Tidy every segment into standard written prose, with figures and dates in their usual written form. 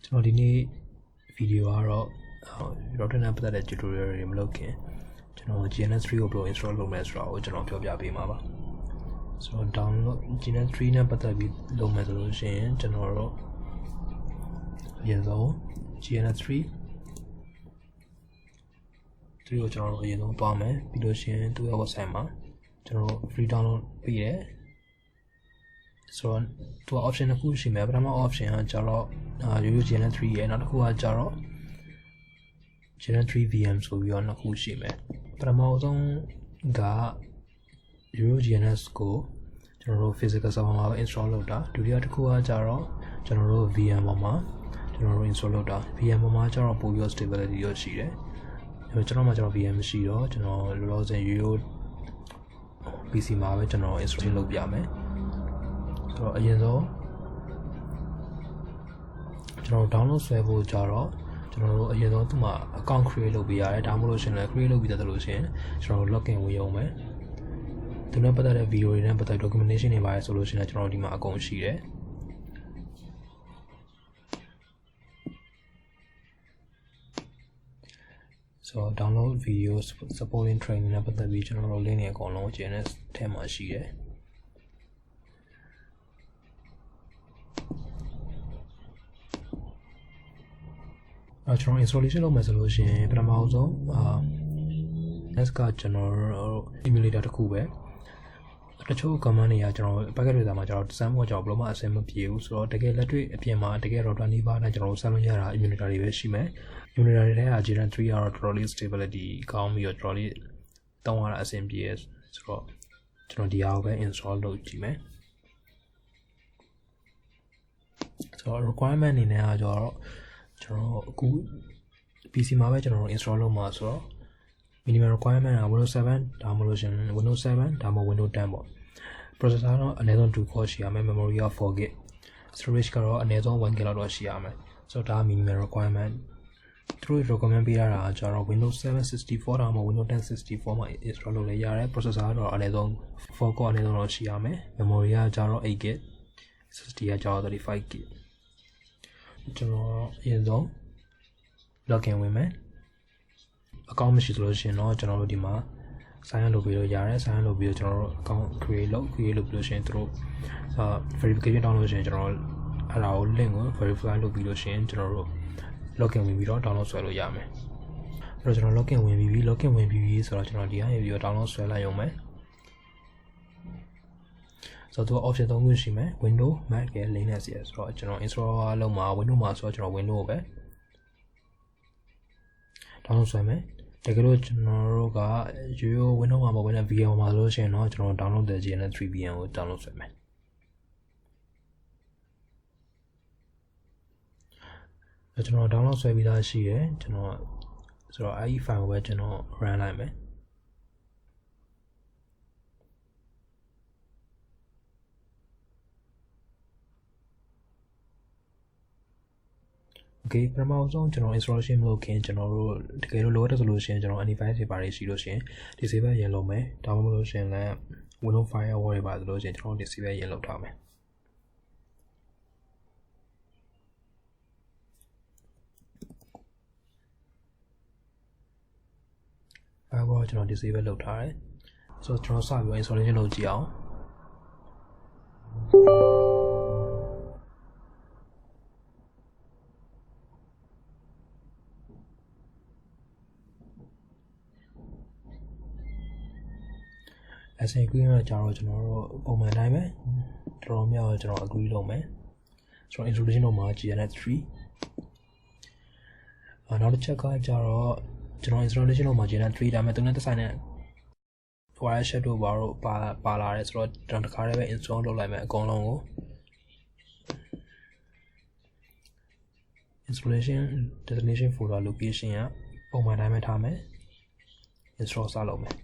ကျွန်တော်ဒီနေ့ဗီဒီယိုကတော့ router နဲ့ပတ်သက်တဲ့ tutorial တွေမလုပ်ခင်ကျွန်တော် GNS3 ကိုဘယ်လို install လုပ်မလဲဆိုတာကိုကျွန်တော်ပြောပြပေးမှာပါဆိုတော့ download GNS3 နဲ့ပတ်သက်ပြီးလုပ်မယ်ဆိုလို့ရှိရင်ကျွန်တော်တို့အရင်ဆုံး GNS3 ကိုကျွန်တော်တို့အရင်ဆုံးသွားမယ်ပြီးလို့ရှိရင်သူ့ရဲ့ website မှာကျွန်တော်တို့ free download ပေးတယ်ဆိုတော့သူက option တစ်ခုရှိမယ်ပထမ option ကကျတော့ရိုးရိုး GNS3 ရဲ့နောက်တစ်ခုကကျတော့ GNS3 VM ဆိုပြီးတော့နှစ်ခုရှိမယ်ပထမဆုံးကရိုးရိုး GNS ကိုကျွန်တော်တို့ physical server မှာ install လုပ်တာဒုတိယတစ်ခုကကျတော့ကျွန်တော်တို့ VM ပေါ်မှာကျွန်တော်တို့ install လုပ်တာ VM ပေါ်မှာကျတော့ပိုပြီး stability ရောရှိတယ်ကျွန်တော်မှကျွန်တော် VM မရှိတော့ကျွန်တော်လောလောဆယ်ရိုးရိုး PC မှာပဲကျွန်တော် install လုပ်ပြမယ်ဆိုတော့အရင်ဆုံးကျွန်တော် download ဆွဲဖို့ကြတော့ကျွန်တော်တို့အရင်ဆုံးသူ့မှာ account create လုပ်ပေးရတယ်ဒါမှမဟုတ်လို့ရှိရင်လည်း create လုပ်ပြီးတဲ့လို့ရှိရင်ကျွန်တော်တို့ login ဝင်ရုံပဲသူနဲ့ပတ်သက်တဲ့ video တွေနဲ့ပတ်သက် documentation တွေပါတယ်ဆိုလို့ရှိရင်ကျွန်တော်တို့ဒီမှာအကုန်ရှိတယ်ဆိုတော့ download videos supporting training နဲ့ပတ်သက်ပြီးကျွန်တော်တို့ link တွေအကုန်လုံး GNS ထဲမှာရှိတယ်ကျွန်တော် installation လုပ်မယ်ဆိုလို့ရှိရင်ပထမဆုံး NS ကကျွန်တော်တို့ emulator တစ်ခုပဲတချို့ command တွေကကျွန်တော် packet တွေမှာကျွန်တော် design ဖို့ကျွန်တော်ဘယ်လိုမှအဆင်မပြေဘူးဆိုတော့တကယ်လက်တွေ့အပြင်မှာတကယ် router နီးပါးနဲ့ကျွန်တော်ဆက်လို့ရတာ emulator တွေပဲရှိမယ် emulator တွေထဲက GNS3 ကတော့တော်တော်လေး stability ကောင်းပြီးတော့တော်တော်လေးတောင်းရတာအဆင်ပြေဆိုတော့ကျွန်တော်ဒီဟာကိုပဲ install လုပ်ကြည့်မယ်ဆိုတော့ requirement အနေနဲ့ကကျွန်တော်အခု PC မှာပဲကျွန်တော်တို့ install လုပ်မှာဆိုတော့ minimum requirement က Windows 7ဒါမှမဟုတ်လို့ရှင် Windows 7ဒါမှမဟုတ် Windows 10ပေါ့ processor တော့အနည်းဆုံး2 core ရှိရမယ် memory က 4GB storage ကတော့အနည်းဆုံး 1GB လောက်တော့ရှိရမယ်ဆိုတော့ဒါ minimum requirement သူတို့ recommend ပေးရတာကကျတော့ Windows 7 64ဒါမှမဟုတ် Windows 10 64မှာ install လုပ်လို့ရတယ် processor ကတော့အနည်းဆုံး 4 core အနည်းဆုံးတော့ရှိရမယ် memory ကကျတော့ 8GB SSD ကကျတော့ 35GBကျွန်တော်အရင်ဆုံး login ဝင်မယ်အကောင့်မရှိဆိုလို့ရှိရင်တော့ကျွန်တော်တို့ဒီမှာ sign in လုပ်ပြီးတော့ရတယ် sign in လုပ်ပြီးတော့ကျွန်တော်တို့ account create လုပ်ပြီးလို့ရှိရင်သူတို့ verification တောင်းလို့ရှိရင်ကျွန်တော်အဲ့ဒါကို link ကို verify လုပ်ပြီးလို့ရှိရင်ကျွန်တော်တို့ login ဝင်ပြီးတော့ download ဆွဲလို့ရမယ်အဲ့တော့ကျွန်တော် login ဝင်ပြီးဆိုတော့ကျွန်တော်ဒီကနေပြီးတော့ download ဆွဲလိုက်ရုံပဲဆိုတော့သူက option 3ခုရှိမယ် Windows Mac နဲ့ Linux ရယ်ဆိုတော့ကျွန်တော် install လုပ်မှာ Windows မှာဆိုတော့ကျွန်တော် Windows ပဲ download ဆွဲမယ်တကယ်လို့ကျွန်တော်တို့ကရိုးရိုး Windows မှာမဟုတ်ဘဲ VM မှာလို့ရှိရင်တော့ကျွန်တော် download တဲ့ GNS3 VM ကို download ဆွဲမယ်ကျွန်တော် download ဆွဲပြီးသားရှိတယ်ကျွန်တော်ဆိုတော့အဲဒီ file ကိုပဲကျွန်တော် run လိုက်မယ်Okay ပထမဆုံးကျွန်တော် installation မလုပ်ခင်ကျွန်တော်တို့တကယ်လို့လိုအပ်တဲ့ဆိုလို့ရှိရင်ကျွန်တော် antivirus တွေပါတယ်ရှိလို့ရှိရင် disable ရင်လုပ်မယ်ဒါမှမဟုတ်လို့ရှိရင်လည်း Windows firewall တွေပါဆိုလို့ရှိရင်ကျွန်တော် disable ရင်လုပ်ထားမယ်firewall ကျွန်တော် disable လုပ်ထားတယ်ဆိုတော့ကျွန်တော်စပြီး installation လုပ်ကြည့်အောင်async queue ကကြာတော့ကျွန်တော်တို့ပုံမှန်တိုင်းပဲတော်တော်များများကျွန်တော် agree လုပ်မယ်ကျွန်တော် installation လုပ်မှာ GNS3 နောက်တစ်ချက်ကကြာတော့ကျွန်တော် installation လုပ်မှာ GNS3 ဒါပေမဲ့သူနဲ့သက်ဆိုင်တဲ့ wireshark တို့ပါလာတယ်ဆိုတော့ကျွန်တော်တခါတည်းပဲ install လုပ်လိုက်မယ်အကုန်လုံးကို installation destination folder location ကပုံမှန်တိုင်းပဲထားမယ် install စလုပ်မယ်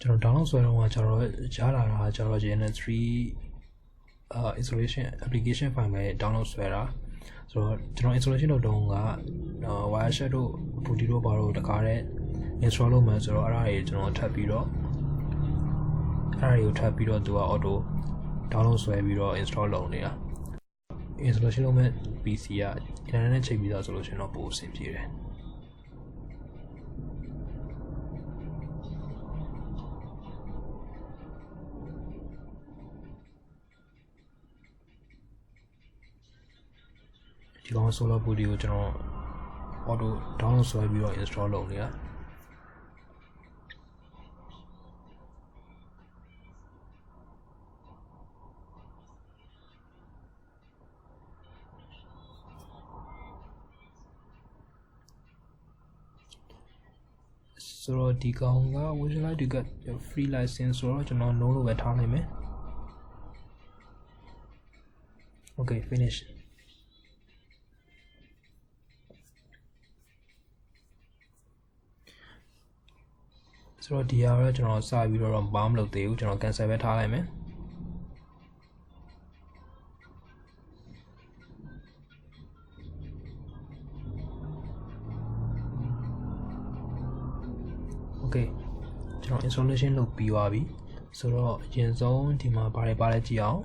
ကျွန်တော် download ဆွဲတော့ကျတော့ကြားလာတာကျတော့ GNS3 installation application file ပဲ download ဆွဲတာဆိုတော့ကျွန်တော် installation လုပ်တော့ကWireshark တို့ Booty တို့ဘာလို့တကားတဲ့ install လုပ်မှဆိုတော့အဲ့ဒါတွေကျွန်တော်ထပ်ပြီးတော့သူက auto download ဆွဲပြီးတော့ install လုပ်နေတာ installation လုပ်မဲ့ PC က internet နဲ့ချိန်ပြီးသားဆိုလို့ရှင်တော့ပိုအဆင်ပြေတယ်ဒီကောင် solar booty ကိုကျွန်တော် auto download ဆွဲပြီးတော့ install လုပ်နေတာဆိုတော့ဒီကောင်က would you like to get your free license ဆိုတော့ကျွန်တော် no လို့ပဲထားနိုင်မယ် okay finishဆိုတော့ဒီကတော့ကျွန်တော်စပြီးတော့ဘာမှမလုပ်သေးဘူးကျွန်တော် cancel ပဲထားလိုက်မယ်Okay ကျွန်တော် installation လုပ်ပြီးသွားပြီဆိုတော့အရင်ဆုံးဒီမှာဘာတွေပါလဲကြည့်အောင်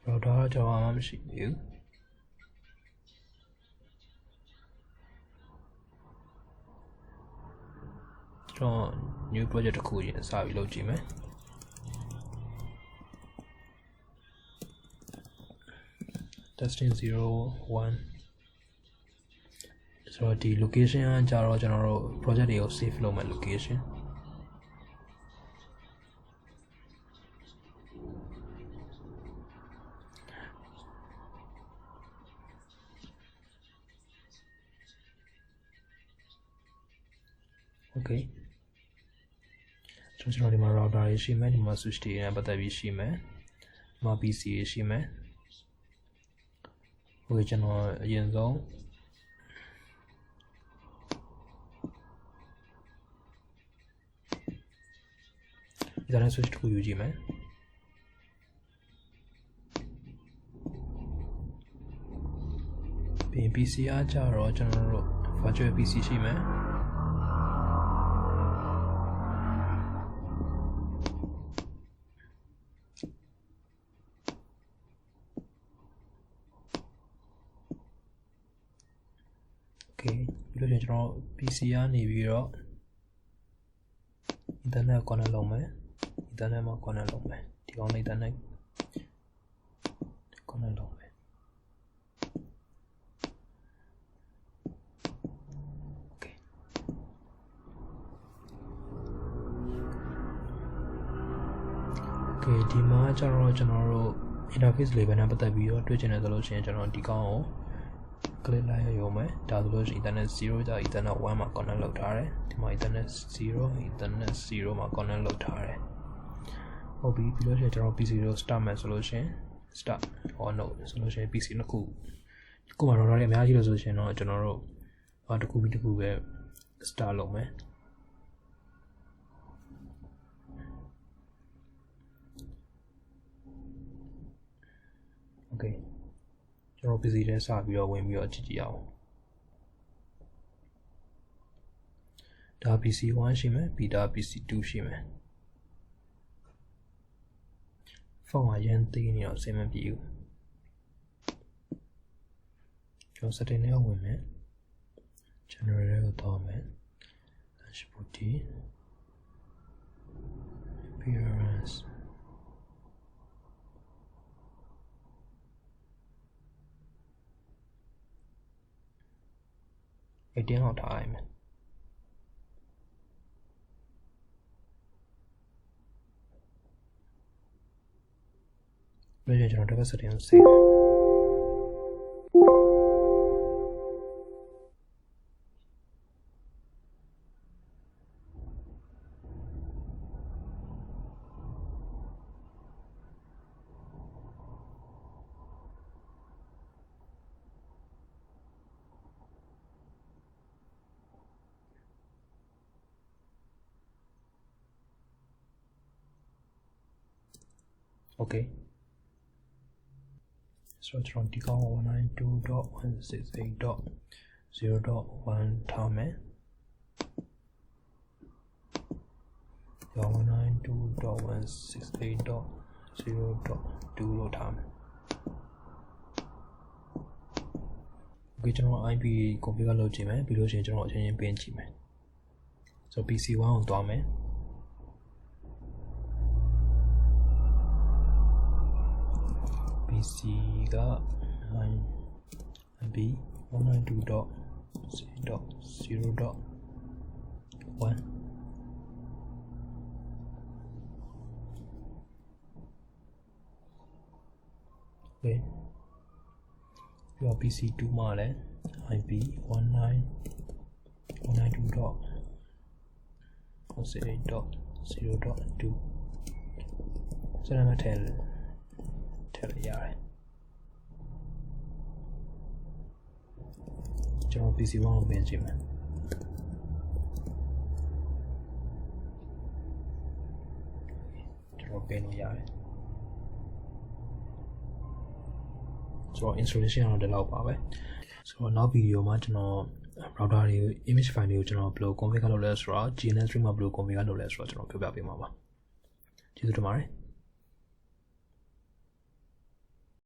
router ကျွန်တော်မှမရှိဘူးကျွန်တော် new project တစ်ခုရင်စပြီးလုပ်ကြည့်မယ်testing 01ဆိုတော့ဒီ location ကကြတော့ကျွန်တော်တို့ project တွေကို save လုပ်မဲ့ location okay ကျွန်တော်ဒီမှာ router တွေရှိမယ်ဒီမှာ switch တွေနဲ့ပတ်သက်ပြီးရှိမယ်ဒီမှာ PC တွေရှိမယ် okay ကျွန်တော်အရင်ဆုံး Ethernet switch တစ်ခုယူကြည့်မယ်ပြီးရင် PC အားကြတော့ကျွန်တော်တို့ virtual PC ရှိမယ်Okay ပြီးတော့ကျွန်တော် PC ကနေပြီးတော့ internet connect လုပ်မယ် internet မှာ connect လုပ်မယ်ဒီကောင်နဲ့ internet connect လုပ်မယ် Okay ဒီမှာကျတော့ကျွန်တော်တို့ interface level နဲ့ပတ်သက်ပြီးတော့တွေ့ချင်တယ်ဆိုလို့ရှိရင်ကျွန်တော်ဒီကောင်ကို click လိုက်ရုံပဲဒါဆိုလို့ရှိရင် internet 0ကြောင့် internet 1မှာ connect လုပ်ထားတယ်ဒီမှာ internet 0မှာ connect လုပ်ထားတယ်ဟုတ်ပြီပြီးလို့ရှိရင်ကျွန်တော် PC ကို start မယ်ဆိုလို့ရှိရင် start or no ဆိုလို့ရှိရင် PC နှစ်ခုကိုမှာ router တွေအများကြီးလို့ဆိုရှင်တော့ကျွန်တော်တို့တစ်ခုပြီးတစ်ခုပဲ start လုပ်မယ်Okay ကျွန်တော် PC ထဲစပြီးတော့ဝင်ပြီးတော့ကြည့်ကြည့်အောင်ဒါ PC 1ရှိမယ်ပြီးဒါ PC 2ရှိမယ်ဖုန်းကရန်သေးနေတော့အဆင်မပြေဘူးကျွန်တော် setting ထဲဝင်မယ် generator ကိုတော့မယ် dashboard appearance Again လောက်ထားလိုက်မယ်ပြီးရင်ကျွန်တော်တစ်ခါ setting ကို save okay ဆိုတော့ကျွန်တော်ဒီကောင် 192.168.0.1 ထားမယ် 192.168.0.2 လို့ထားမယ် okay ကျွန်တော် IP configure လုပ်ကြည့်မယ်ပြီးလို့ရှိရင်ကျွန်တော်အချင်းချင်းပြင်ကြည့်မယ်ဆိုတော့ PC1 ကိုသွားမယ် PC က IP 192.0.1 okay ပြီးတော့ PC2 မှာလည်း IP 192.168.0.2 ဆက်လက်ထည့်လို့ရတယ်ကျွန်တော် PC1 ကိုပြင်ကြည့်မယ်ကျွန်တော်ပြင်လို့ရတယ်ဆိုတော့ installation ကတော့ဒီလောက်ပါပဲဆိုတော့နောက်ဗီဒီယိုမှာကျွန်တော် router တွေ image file တွေကိုကျွန်တော်ဘယ်လို configure လုပ်လဲဆိုတော့ GNS3 မှာဘယ်လို configure လုပ်လဲဆိုတော့ကျွန်တော်ပြောပြပေးမှာပါကျေးဇူးတင်ပါတယ်